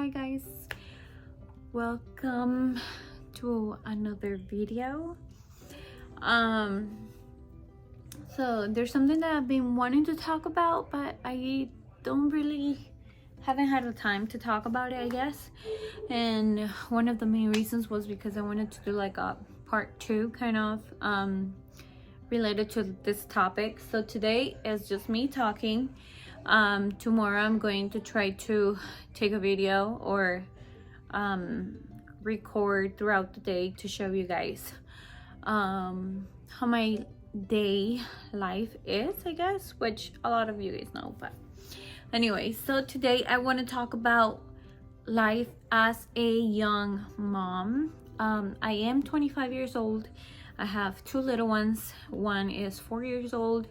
guys, welcome to another video. So there's something that I've been wanting to talk about, but I haven't had the time to talk about it, I guess. And one of the main reasons was because I wanted to do like a part 2 kind of related to this topic. So today is just me talking. Tomorrow I'm going to try to take a video or record throughout the day to show you guys how my day life is, I guess, which a lot of you guys know. But anyway, so today I want to talk about life as a young mom. I am 25 years old. I have 2 little ones. One is 4 years old.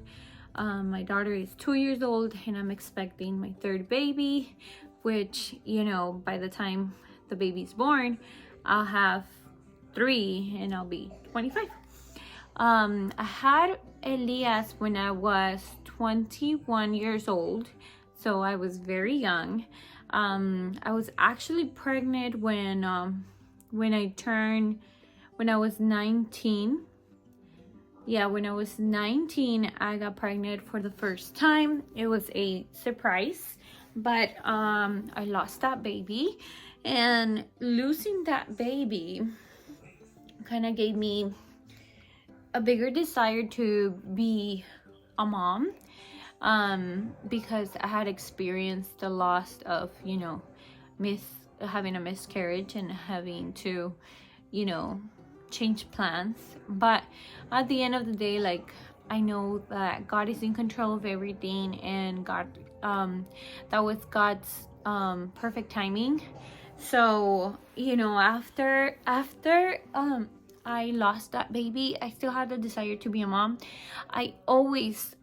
My daughter is 2 years old, and I'm expecting my 3rd baby, which, you know, by the time the baby's born, I'll have 3 and I'll be 25. I had Elias when I was 21 years old, so I was very young. I was actually pregnant when I was 19. Yeah, when I was 19, I got pregnant for the first time. It was a surprise, but I lost that baby, and losing that baby kind of gave me a bigger desire to be a mom, because I had experienced the loss of, you know, having a miscarriage and having to, you know, change plans. But at the end of the day, like, I know that God is in control of everything, and that was God's perfect timing. So, you know, after I lost that baby, I still had the desire to be a mom. I always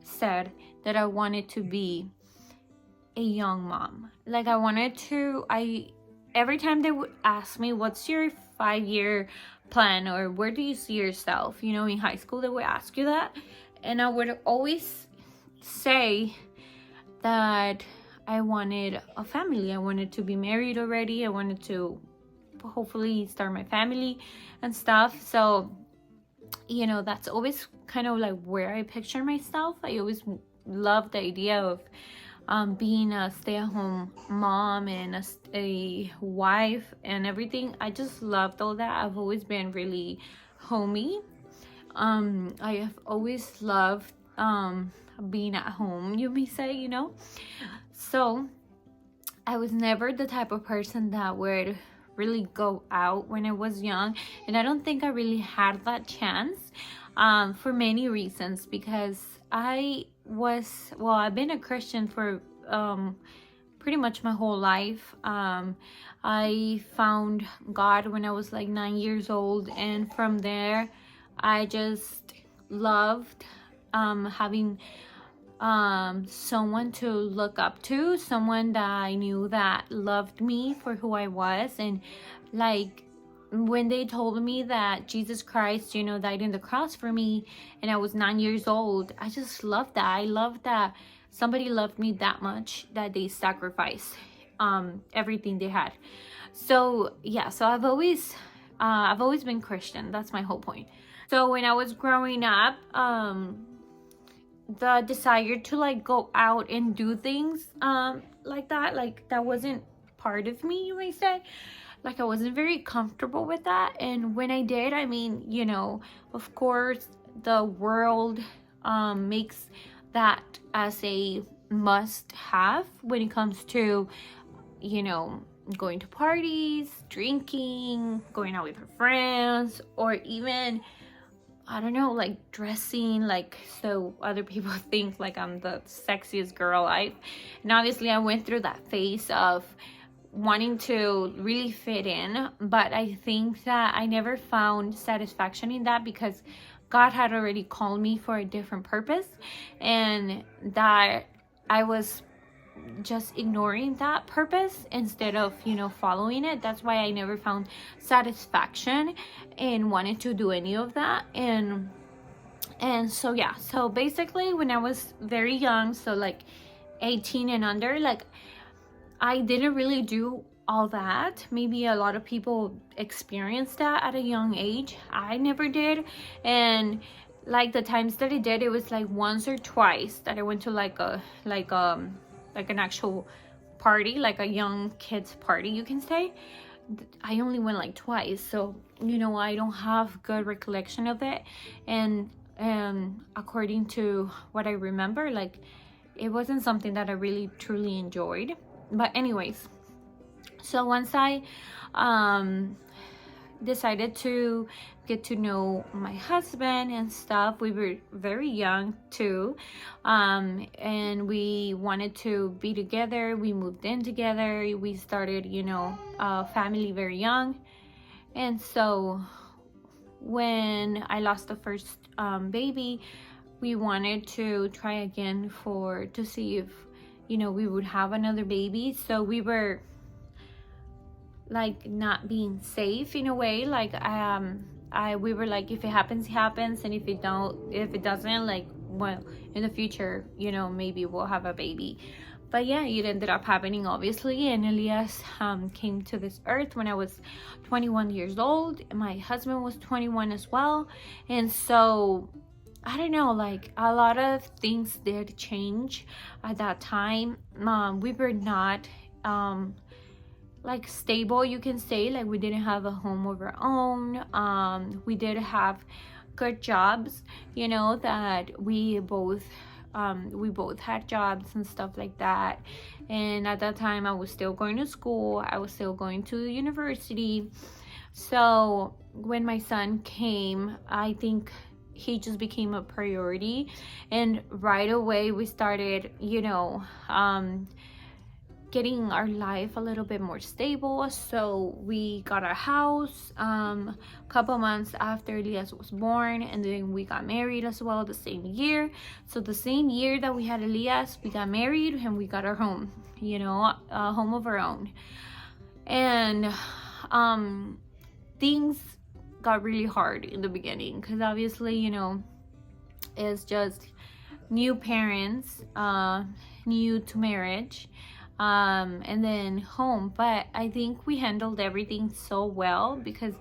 said that I wanted to be a young mom. Like, every time they would ask me, what's your 5-year plan, or where do you see yourself? You know, in high school, they would ask you that. And I would always say that I wanted a family. I wanted to be married already. I wanted to hopefully start my family and stuff. So, you know, that's always kind of like where I picture myself. I always loved the idea of being a stay-at-home mom and a wife and everything. I just loved all that. I've always been really homey. I have always loved being at home, you may say, you know. So I was never the type of person that would really go out when I was young, and I don't think I really had that chance for many reasons, because I've been a Christian for pretty much my whole life. I found God when I was like 9 years old, and from there I just loved having someone to look up to, someone that I knew that loved me for who I was. And like, when they told me that Jesus Christ, you know, died on the cross for me, and I was 9 years old, I just loved that. I loved that somebody loved me that much, that they sacrificed everything they had. So yeah, so I've always been Christian. That's my whole point. So when I was growing up, the desire to like go out and do things like that wasn't part of me, you may say. Like, I wasn't very comfortable with that. And when I did, I mean, you know, of course the world makes that as a must have when it comes to, you know, going to parties, drinking, going out with her friends, or even, I don't know, like dressing like so other people think like I'm the sexiest girl alive. And obviously I went through that phase of wanting to really fit in, but I think that I never found satisfaction in that, because God had already called me for a different purpose, and that I was just ignoring that purpose instead of, you know, following it. That's why I never found satisfaction in wanting to do any of that. And so yeah, so basically when I was very young, so like 18 and under, like I didn't really do all that. Maybe a lot of people experience that at a young age. I never did. And like the times that I did, it was like once or twice that I went to like an actual party, like a young kids party, you can say. I only went like twice, so I don't have good recollection of it. And according to what I remember, like it wasn't something that I really truly enjoyed. But anyways, so once I decided to get to know my husband and stuff, we were very young too, and we wanted to be together. We moved in together. We started a family very young. And so when I lost the first baby, we wanted to try again to see if we would have another baby. So we were like not being safe in a way, like we were like, if it happens, it happens, and if it doesn't, like, well, in the future maybe we'll have a baby. But yeah, it ended up happening, obviously, and Elias came to this earth when I was 21 years old. My husband was 21 as well. And so I don't know, like a lot of things did change at that time. We were not like stable, you can say. Like we didn't have a home of our own. We did have good jobs, that we both had jobs and stuff like that. And at that time I was still going to school, I was still going to university. So when my son came, I think he just became a priority, and right away we started getting our life a little bit more stable. So we got our house a couple months after Elias was born, and then we got married as well the same year. So the same year that we had Elias, we got married and we got our home, a home of our own. And things got really hard in the beginning, because obviously it's just new parents, new to marriage, and then home. But I think we handled everything so well, because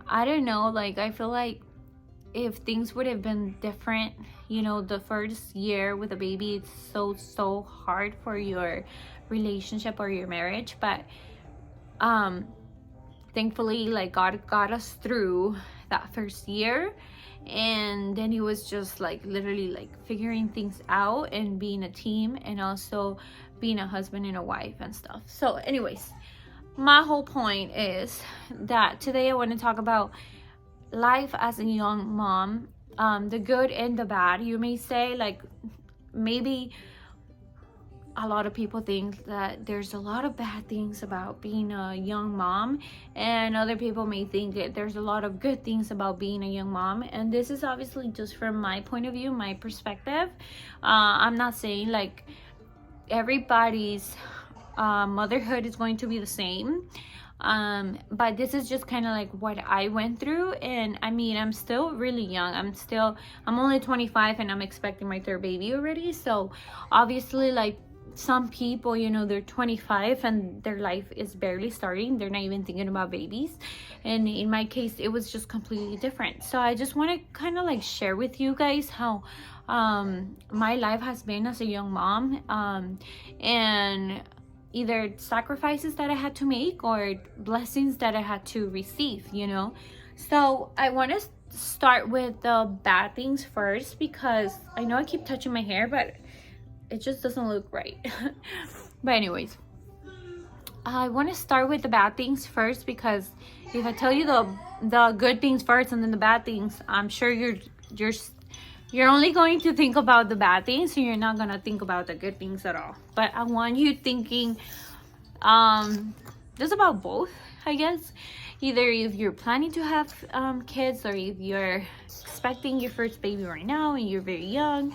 I don't know, like I feel like if things would have been different, the first year with a baby, it's so hard for your relationship or your marriage. But thankfully, like God got us through that first year, and then it was just like literally like figuring things out and being a team, and also being a husband and a wife and stuff. So anyways, my whole point is that today I want to talk about life as a young mom, the good and the bad, you may say. Like maybe a lot of people think that there's a lot of bad things about being a young mom, and other people may think that there's a lot of good things about being a young mom. And this is obviously just from my point of view, my perspective. I'm not saying like everybody's motherhood is going to be the same, but this is just kind of like what I went through. And I mean, I'm still really young. I'm only 25, and I'm expecting my third baby already. So obviously, like some people, they're 25 and their life is barely starting, they're not even thinking about babies. And in my case, it was just completely different. So I just want to kind of like share with you guys how my life has been as a young mom, and either sacrifices that I had to make or blessings that I had to receive. So I want to start with the bad things first, because I know I keep touching my hair, but it just doesn't look right. But anyways, I want to start with the bad things first, because if I tell you the good things first and then the bad things, I'm sure you're only going to think about the bad things, and you're not going to think about the good things at all. But I want you thinking just about both, I guess. Either if you're planning to have kids, or if you're expecting your first baby right now and you're very young.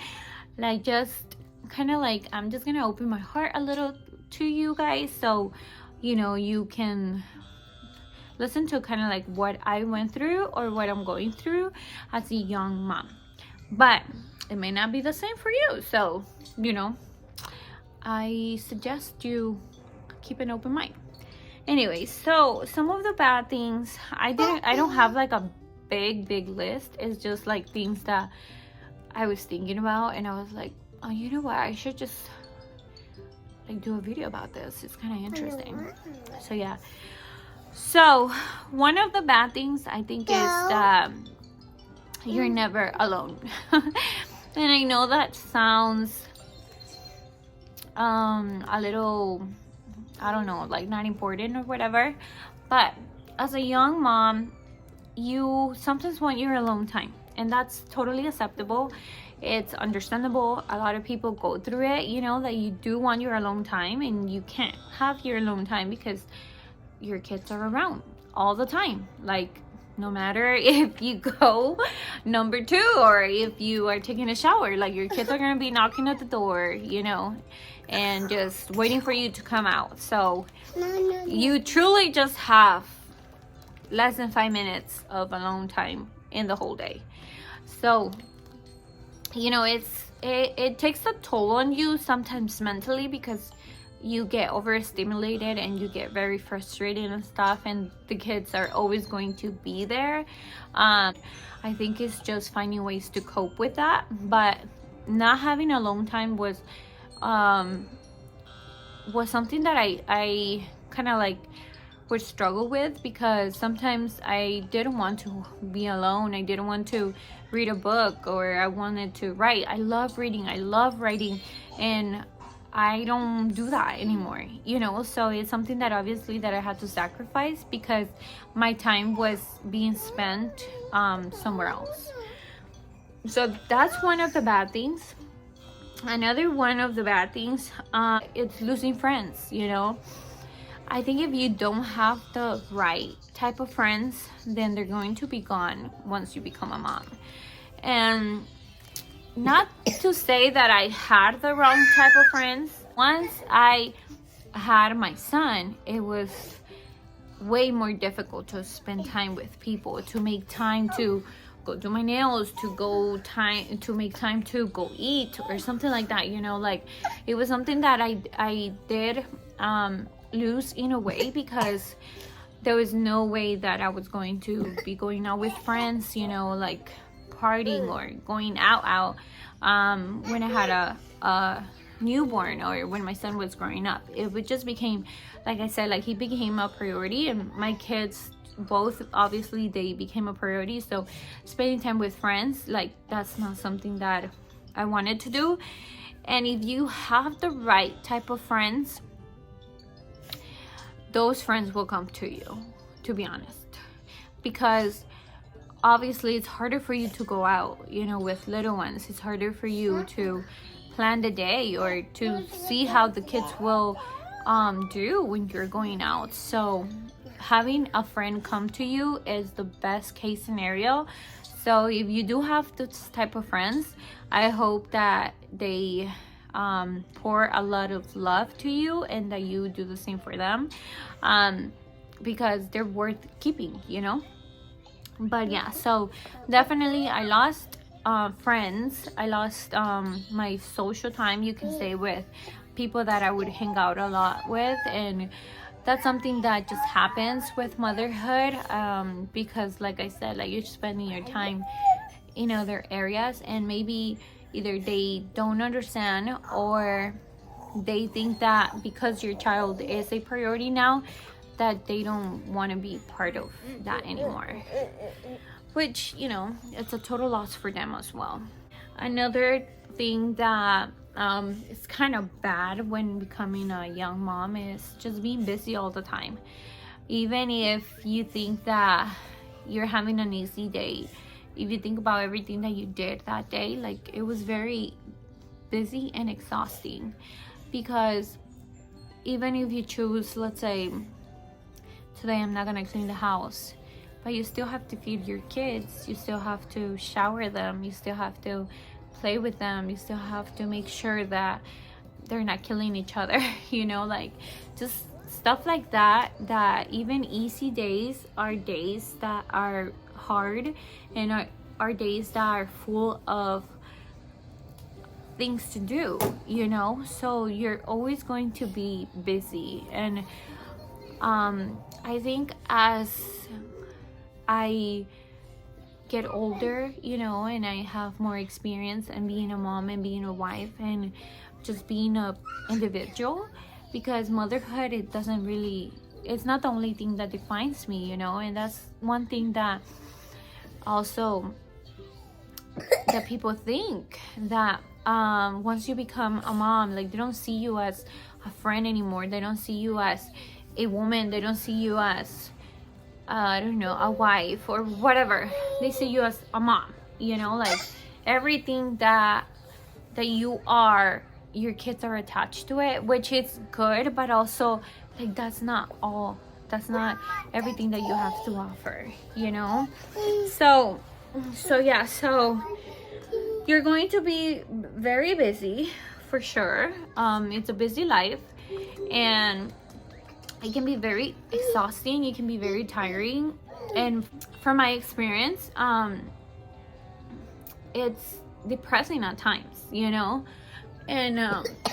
Like just kind of like, I'm just gonna open my heart a little to you guys, so you can listen to kind of like what I went through or what I'm going through as a young mom. But it may not be the same for you, so I suggest you keep an open mind. Anyway, so some of the bad things, I don't have like a big list. It's just like things that I was thinking about, and I was like, oh, you know what, I should just like do a video about this. It's kind of interesting. So yeah, so one of the bad things I think is that you're never alone. And I know that sounds a little, I don't know, like not important or whatever, but as a young mom, you sometimes want your alone time, and that's totally acceptable. It's understandable. A lot of people go through it, you know, that you do want your alone time, and you can't have your alone time because your kids are around all the time. Like, no matter if you go number 2 or if you are taking a shower, like your kids are gonna be knocking at the door, you know, and just waiting for you to come out. So you truly just have less than 5 minutes of alone time in the whole day. So, you know, it takes a toll on you sometimes mentally, because you get overstimulated and you get very frustrated and stuff, and the kids are always going to be there. I think it's just finding ways to cope with that. But not having alone time was something that I kind of like would struggle with, because sometimes I didn't want to be alone. I didn't want to read a book, or I wanted to write. I love reading, I love writing, and I don't do that anymore, you know. So it's something that obviously that I had to sacrifice, because my time was being spent somewhere else. So that's one of the bad things. Another one of the bad things, it's losing friends, you know. I think if you don't have the right type of friends, then they're going to be gone once you become a mom. And not to say that I had the wrong type of friends. Once I had my son, it was way more difficult to spend time with people, to make time to go do my nails, to make time to go eat or something like that, you know. Like, it was something that I did lose in a way, because there was no way that I was going to be going out with friends, you know, like partying or going out when I had a newborn, or when my son was growing up. It just became, like I said, like he became a priority, and my kids both, obviously, they became a priority. So spending time with friends, like, that's not something that I wanted to do. And if you have the right type of friends, those friends will come to you, to be honest, because obviously it's harder for you to go out, you know, with little ones. It's harder for you to plan the day, or to see how the kids will do when you're going out. So having a friend come to you is the best case scenario. So if you do have this type of friends, I hope that they pour a lot of love to you, and that you do the same for them, because they're worth keeping, you know. But yeah, so definitely I lost friends. I lost my social time, you can say, with people that I would hang out a lot with. And that's something that just happens with motherhood, because like I said, like, you're spending your time in other areas, and maybe either they don't understand, or they think that because your child is a priority now, that they don't want to be part of that anymore, which, you know, it's a total loss for them as well. Another thing that is kind of bad when becoming a young mom is just being busy all the time. Even if you think that you're having an easy day, if you think about everything that you did that day, like, it was very busy and exhausting. Because even if you choose, let's say, today I'm not gonna clean the house, but you still have to feed your kids, you still have to shower them, you still have to play with them, you still have to make sure that they're not killing each other, you know, like, just stuff like that. That even easy days are days that are hard, and are days that are full of things to do, you know, so you're always going to be busy. And I think as I get older, you know, and I have more experience and being a mom and being a wife and just being a individual, because motherhood, it doesn't really, it's not the only thing that defines me, you know. And that's one thing that also that people think, that once you become a mom, like, they don't see you as a friend anymore, they don't see you as a woman, they don't see you as I don't know, a wife or whatever. They see you as a mom, you know, like everything that you are, your kids are attached to it, which is good, but also like that's not everything that you have to offer, you know. So yeah, so you're going to be very busy for sure. It's a busy life, and it can be very exhausting, it can be very tiring. And from my experience, it's depressing at times, you know. And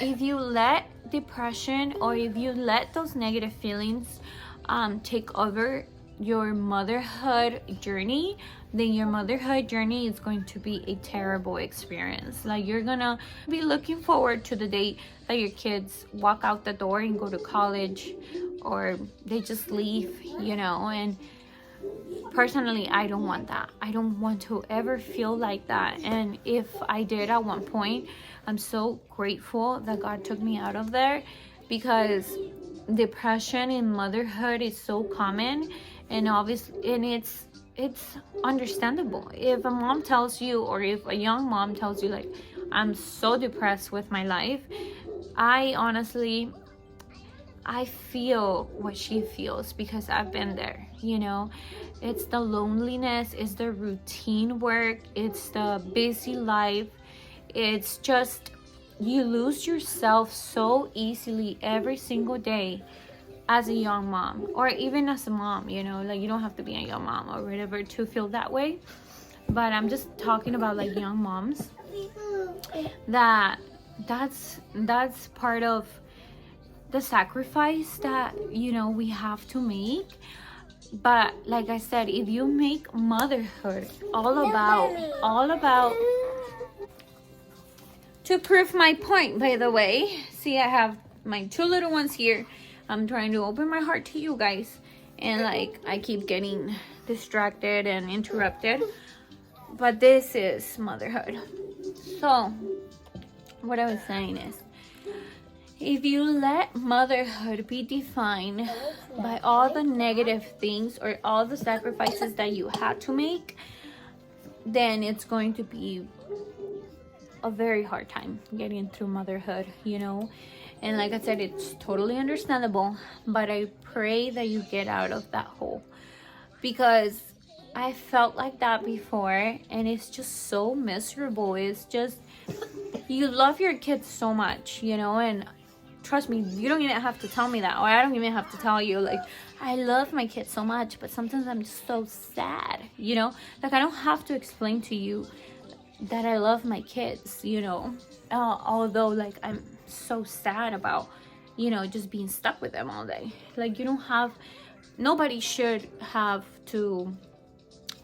if you let depression, or if you let those negative feelings take over your motherhood journey, then your motherhood journey is going to be a terrible experience. Like, you're gonna be looking forward to the day that your kids walk out the door and go to college, or they just leave, you know. And personally, I don't want that. I don't want to ever feel like that. And if I did at one point, I'm so grateful that God took me out of there, because depression in motherhood is so common. And obviously, and it's understandable. If a mom tells you, or if a young mom tells you, like, I'm so depressed with my life, I feel what she feels, because I've been there, you know. It's the loneliness, it's the routine work, it's the busy life. It's just, you lose yourself so easily every single day as a young mom, or even as a mom, you know. Like, you don't have to be a young mom or whatever to feel that way, but I'm just talking about like young moms, that's part of the sacrifice that, you know, we have to make. But like I said, if you make motherhood all about to prove my point, by the way, see, I have my two little ones here. I'm trying to open my heart to you guys, and like, I keep getting distracted and interrupted, but this is motherhood. So what I was saying is, if you let motherhood be defined by all the negative things or all the sacrifices that you had to make, then it's going to be a very hard time getting through motherhood, you know. And like I said, it's totally understandable, but I pray that you get out of that hole, because I felt like that before, and it's just so miserable. It's just, you love your kids so much, you know. And trust me, you don't even have to tell me that, or I don't even have to tell you, like, I love my kids so much, but sometimes I'm just so sad, you know. Like, I don't have to explain to you that I love my kids, you know, although like I'm so sad about, you know, just being stuck with them all day. Like, nobody should have to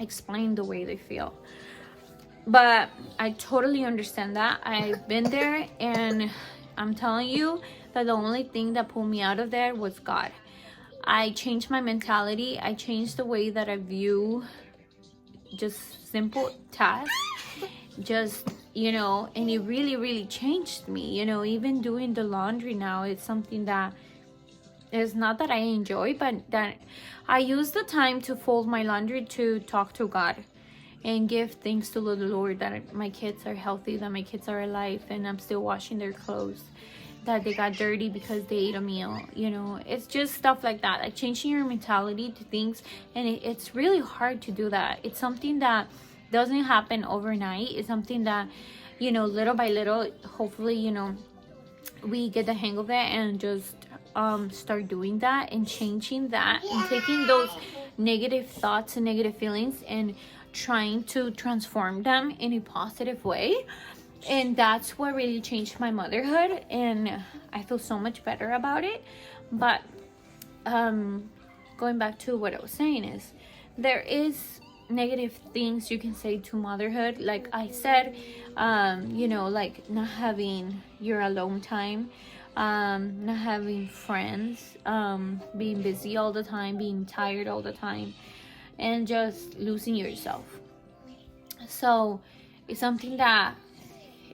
explain the way they feel. But I totally understand that. I've been there, and I'm telling you that the only thing that pulled me out of there was God. I changed my mentality. I changed the way that I view just simple tasks, just, you know. And it really, really changed me, you know. Even doing the laundry now, it's something that is not that I enjoy, but that I use the time to fold my laundry to talk to God and give thanks to the Lord that my kids are healthy, that my kids are alive, and I'm still washing their clothes, that they got dirty because they ate a meal, you know. It's just stuff like that, like changing your mentality to things. And it's really hard to do that. It's something that doesn't happen overnight. It's something that, you know, little by little, hopefully, you know, we get the hang of it and just start doing that and changing that, and taking those negative thoughts and negative feelings and trying to transform them in a positive way. And that's what really changed my motherhood, and I feel so much better about it. But going back to what I was saying is, there is negative things you can say to motherhood, like I said, like not having your alone time, not having friends, being busy all the time, being tired all the time, and just losing yourself. So it's something that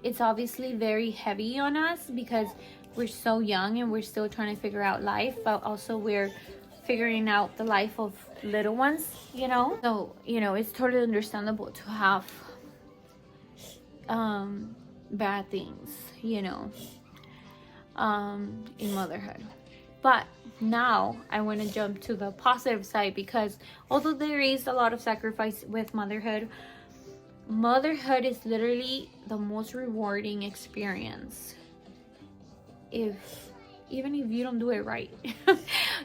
it's obviously very heavy on us because we're so young and we're still trying to figure out life, but also we're figuring out the life of little ones, So, it's totally understandable to have bad things, in motherhood. But now I want to jump to the positive side, because although there is a lot of sacrifice with motherhood is literally the most rewarding experience, even if you don't do it right.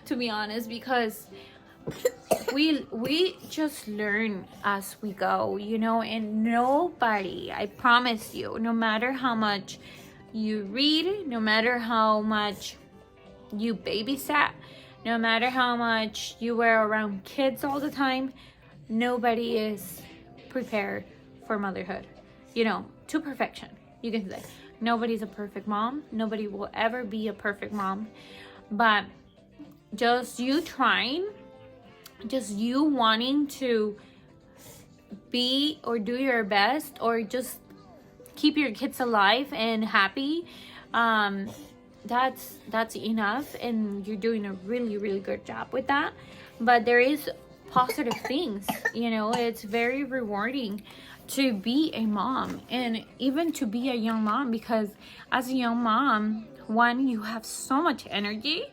To be honest, because we just learn as we go, and nobody, I promise you, no matter how much you read, no matter how much you babysat, no matter how much you were around kids all the time, nobody is prepared for motherhood, to perfection. You can say nobody's a perfect mom, nobody will ever be a perfect mom, but just you trying, just you wanting to be or do your best, or just keep your kids alive and happy, that's enough, and you're doing a really, really good job with that. But there is positive things, it's very rewarding to be a mom, and even to be a young mom, because as a young mom, one, you have so much energy,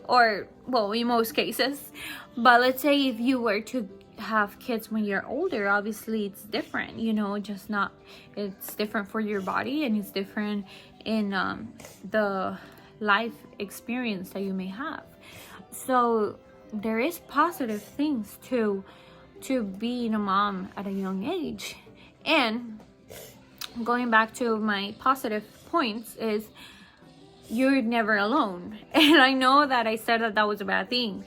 or well, in most cases. But let's say if you were to have kids when you're older, obviously it's different, it's different for your body, and it's different in the life experience that you may have. So there is positive things to being a mom at a young age. And going back to my positive points is, you're never alone. And I know that I said that was a bad thing,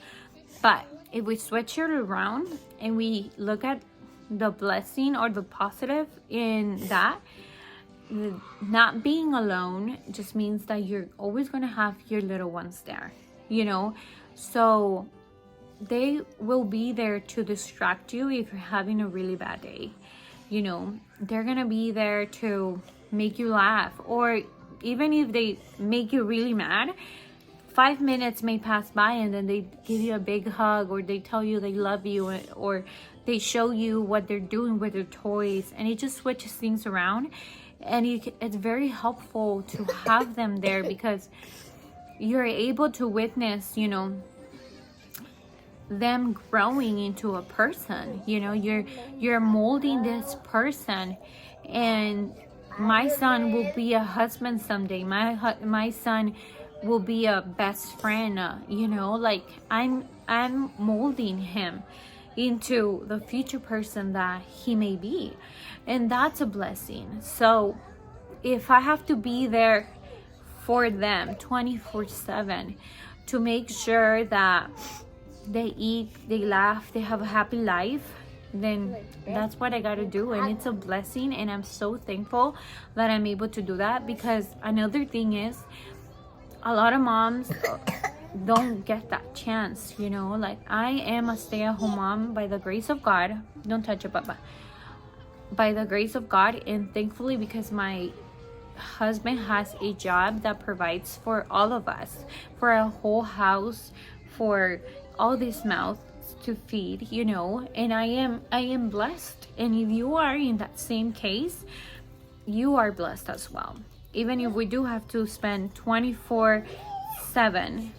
but if we switch it around and we look at the blessing or the positive in that, not being alone just means that you're always going to have your little ones there, so they will be there to distract you if you're having a really bad day. They're gonna be there to make you laugh, or even if they make you really mad, 5 minutes may pass by and then they give you a big hug, or they tell you they love you, or they show you what they're doing with their toys, and it just switches things around. And it's very helpful to have them there, because you're able to witness, them growing into a person. You're molding this person, and my son will be a husband someday. My son will be a best friend. I'm molding him into the future person that he may be, and that's a blessing. So if I have to be there for them 24/7 to make sure that they eat, they laugh, they have a happy life, then that's what I gotta do. And it's a blessing, and I'm so thankful that I'm able to do that. Because another thing is, a lot of moms don't get that chance, like I am a stay-at-home mom by the grace of God. Don't touch it, Papa. By the grace of God, and thankfully, because my husband has a job that provides for all of us, for a whole house, for all these mouths to feed, and I am blessed. And if you are in that same case, you are blessed as well, even if we do have to spend 24/7.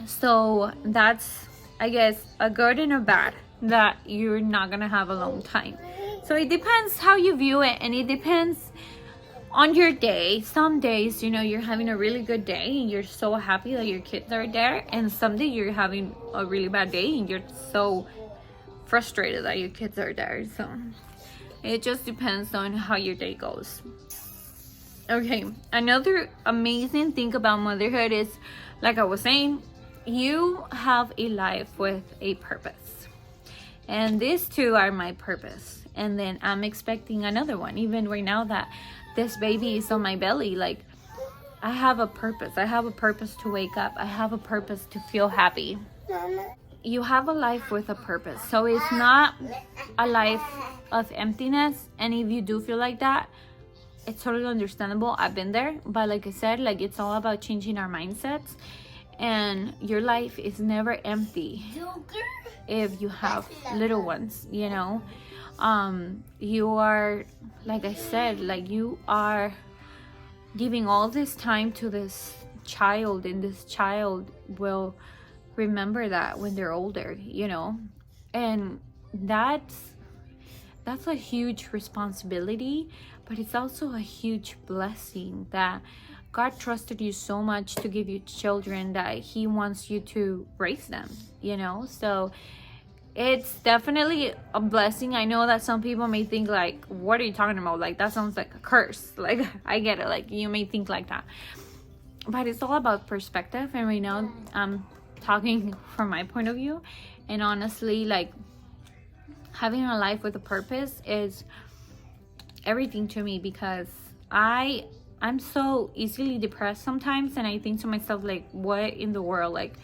So that's, I guess, a good and a bad, that you're not gonna have a long time. So it depends how you view it, and it depends on your day. Some days, you're having a really good day and you're so happy that your kids are there, and someday you're having a really bad day and you're so frustrated that your kids are there. So it just depends on how your day goes. Okay, another amazing thing about motherhood is, like I was saying, you have a life with a purpose. And these two are my purpose. And then I'm expecting another one. Even right now that this baby is on my belly, like, I have a purpose. I have a purpose to wake up. I have a purpose to feel happy. You have a life with a purpose. So it's not a life of emptiness. And if you do feel like that, it's totally understandable. I've been there. But like I said, like, it's all about changing our mindsets. And your life is never empty if you have little ones, you know. You are, like I said, like, you are giving all this time to this child, and this child will remember that when they're older, you know. And that's a huge responsibility, but it's also a huge blessing that God trusted you so much to give you children that he wants you to raise them, you know. So it's definitely a blessing. I know that some people may think, like, what are you talking about? Like, that sounds like a curse. Like, I get it. Like, you may think like that. But it's all about perspective. And right now, I'm talking from my point of view. And honestly, like, having a life with a purpose is everything to me, because I'm so easily depressed sometimes. And I think to myself, like, what in the world? Like,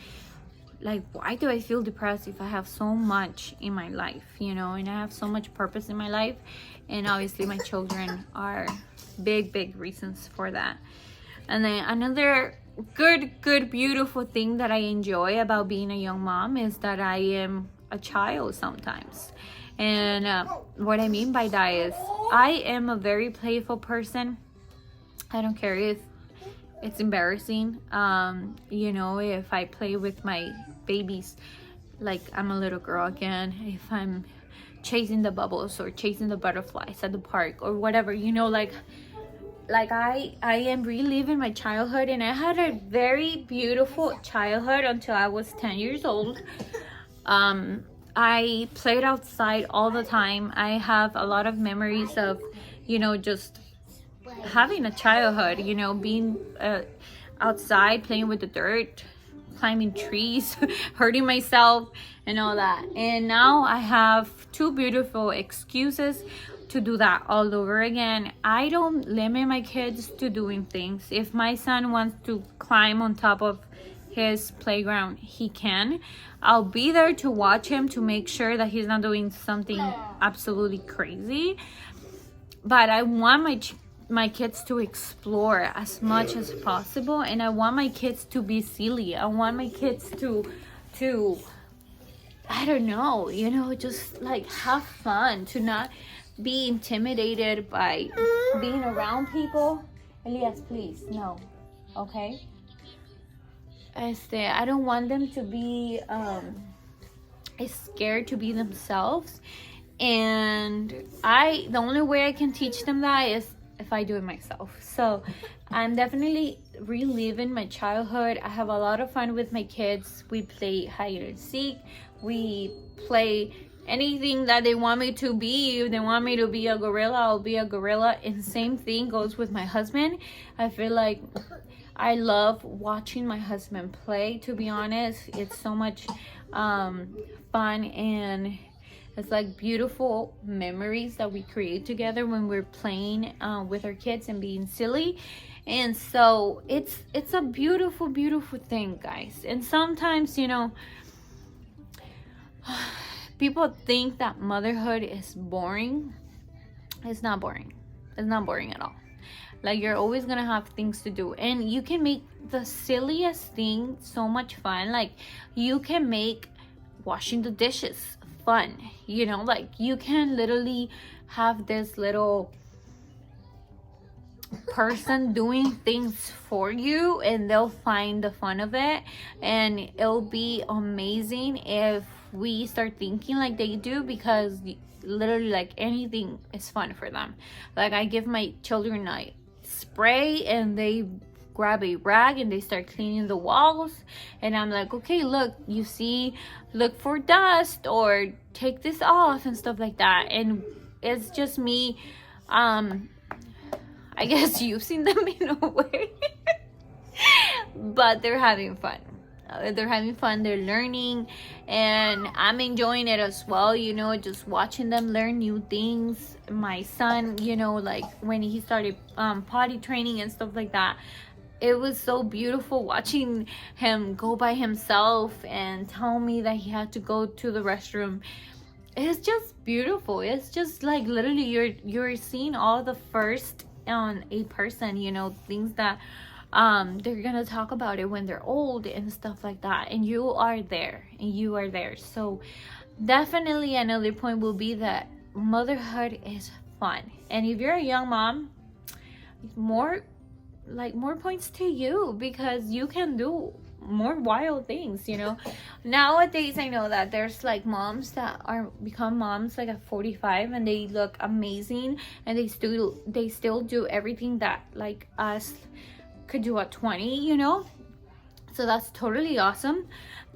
why do I feel depressed if I have so much in my life, you know, and I have so much purpose in my life? And obviously my children are big reasons for that. And then another good beautiful thing that I enjoy about being a young mom is that I am a child sometimes. And what I mean by that is I am a very playful person. I don't care if it's embarrassing, you know, if I play with my babies like I'm a little girl again, if I'm chasing the bubbles or chasing the butterflies at the park or whatever, you know, like I am reliving my childhood. And I had a very beautiful childhood until I was 10 years old. I played outside all the time. I have a lot of memories of, you know, just having a childhood, you know, being outside, playing with the dirt, climbing trees, hurting myself and all that. And now I have two beautiful excuses to do that all over again. I don't limit my kids to doing things. If my son wants to climb on top of his playground, he can. I'll be there to watch him, to make sure that he's not doing something absolutely crazy. But I want my kids to explore as much as possible, and I want my kids to be silly. I want my kids to I don't know, you know, just like have fun, to not be intimidated by being around people. Elias, please, no. Okay? I don't want them to be scared to be themselves. And the only way I can teach them that is if I do it myself. So I'm definitely reliving my childhood. I have a lot of fun with my kids. We play hide and seek. We play anything that they want me to be. If they want me to be a gorilla, I'll be a gorilla. And same thing goes with my husband. I feel like I love watching my husband play, to be honest. It's so much fun, and it's like beautiful memories that we create together when we're playing with our kids and being silly. And so it's a beautiful thing, guys. And sometimes, you know, people think that motherhood is boring. It's not boring. It's not boring at all. Like, you're always gonna have things to do, and you can make the silliest thing so much fun. Like, you can make washing the dishes fun, you know, like you can literally have this little person doing things for you, and they'll find the fun of it. And it'll be amazing if we start thinking like they do, because literally, like, anything is fun for them. Like, I give my children a spray, and they grab a rag and they start cleaning the walls, and I'm like, okay, look, you see, look for dust, or take this off and stuff like that. And it's just me I guess using them in a way. But they're having fun. They're having fun, they're learning, and I'm enjoying it as well, you know, just watching them learn new things. My son, you know, like when he started potty training and stuff like that, it was so beautiful watching him go by himself and tell me that he had to go to the restroom. It's just beautiful. It's just like literally you're seeing all the first on a person, you know, things that they're gonna talk about it when they're old and stuff like that, and you are there. So definitely another point will be that motherhood is fun, and if you're a young mom, more points to you, because you can do more wild things, you know. Nowadays I know that there's like moms that are become moms like at 45 and they look amazing, and they still do everything that like us could do at 20, you know. So that's totally awesome.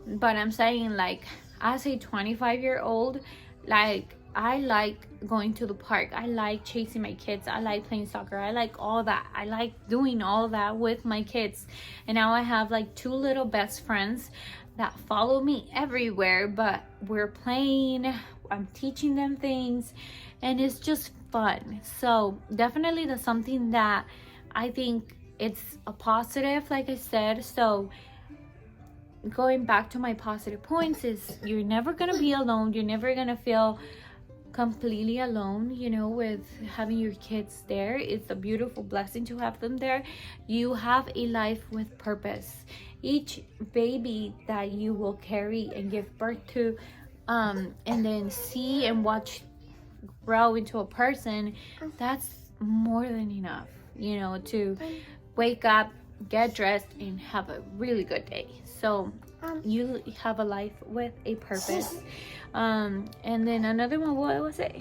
But I'm saying, like, as a 25-year-old, like, I like going to the park, I like chasing my kids, I like playing soccer, I like all that, I like doing all that with my kids. And now I have like 2 little best friends that follow me everywhere, but we're playing, I'm teaching them things, and it's just fun. So definitely that's something that I think it's a positive, like I said. So going back to my positive points is you're never gonna be alone, you're never gonna feel completely alone, you know, with having your kids there. It's a beautiful blessing to have them there. You have a life with purpose. Each baby that you will carry and give birth to, and then see and watch grow into a person, that's more than enough, you know, to wake up, get dressed, and have a really good day. So you have a life with a purpose. And then another one, what was it?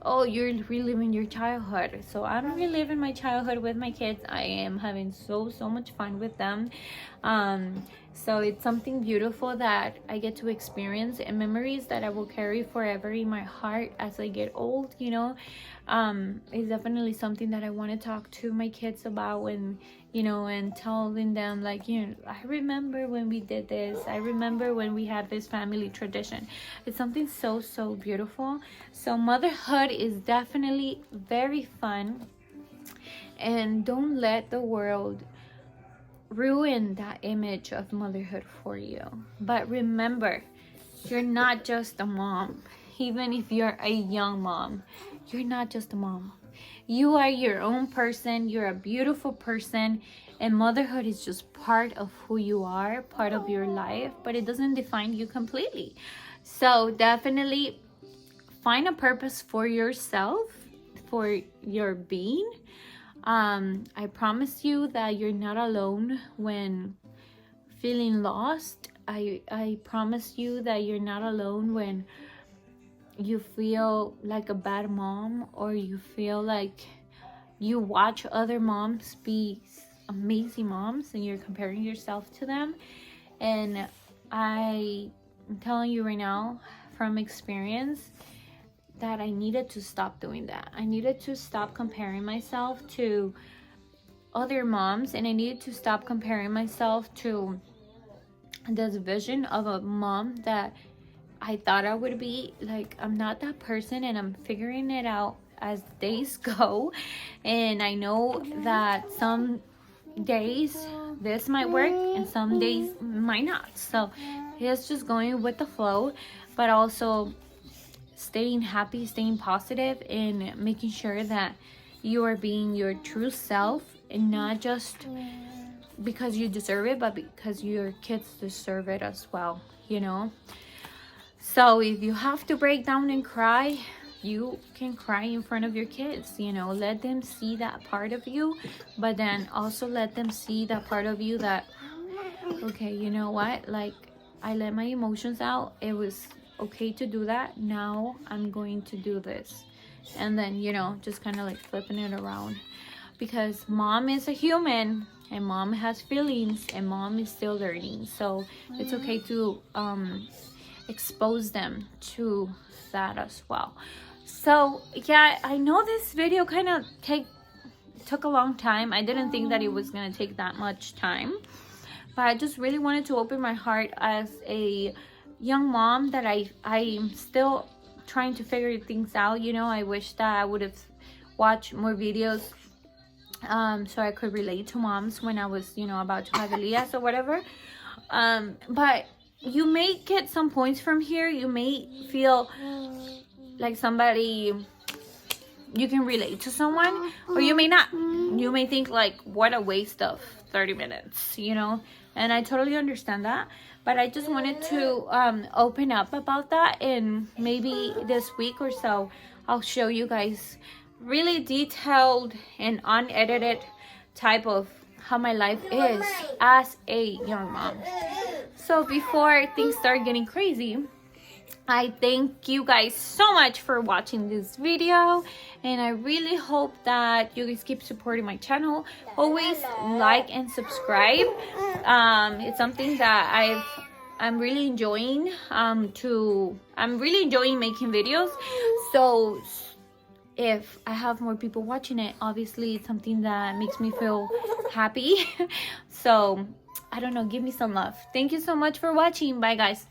Oh, you're reliving your childhood. So I'm reliving my childhood with my kids. I am having so much fun with them. So it's something beautiful that I get to experience, and memories that I will carry forever in my heart as I get old, you know. It's definitely something that I want to talk to my kids about, when, you know, and telling them, like, you know, I remember when we did this, I remember when we had this family tradition. It's something so beautiful. So motherhood is definitely very fun, and don't let the world ruin that image of motherhood for you. But remember, you're not just a mom. Even if you're a young mom, you're not just a mom. You are your own person. You're a beautiful person, and motherhood is just part of who you are, part of your life, but it doesn't define you completely. So definitely find a purpose for yourself, for your being. I promise you that you're not alone when feeling lost. I promise you that you're not alone when you feel like a bad mom, or you feel like you watch other moms be amazing moms and you're comparing yourself to them. And I'm telling you right now from experience that I needed to stop doing that. I needed to stop comparing myself to other moms, and I needed to stop comparing myself to this vision of a mom that I thought I would be. Like, I'm not that person, and I'm figuring it out as days go. And I know that some days this might work and some days might not. So it's just going with the flow, but also staying happy, staying positive, and making sure that you are being your true self, and not just because you deserve it, but because your kids deserve it as well, you know. So if you have to break down and cry, you can cry in front of your kids, you know. Let them see that part of you, but then also let them see that part of you that, okay, you know what, like, I let my emotions out, it was okay to do that, now I'm going to do this. And then, you know, just kind of like flipping it around, because mom is a human, and mom has feelings, and mom is still learning. So it's okay to expose them to that as well. So yeah, I know this video kind of took a long time. I didn't think that it was gonna take that much time, but I just really wanted to open my heart as a young mom that I'm still trying to figure things out. You know, I wish that I would have watched more videos so I could relate to moms when I was, you know, about to have Elias or whatever. But you may get some points from here. You may feel like somebody, you can relate to someone, or you may not. You may think like, what a waste of 30 minutes, you know, and I totally understand that. But I just wanted to open up about that, and maybe this week or so I'll show you guys really detailed and unedited type of how my life is as a young mom. So before things start getting crazy, I thank you guys so much for watching this video, and I really hope that you guys keep supporting my channel. Always like and subscribe. It's something that I'm really enjoying I'm really enjoying making videos. So if I have more people watching it, obviously it's something that makes me feel happy. So I don't know, give me some love. Thank you so much for watching. Bye guys.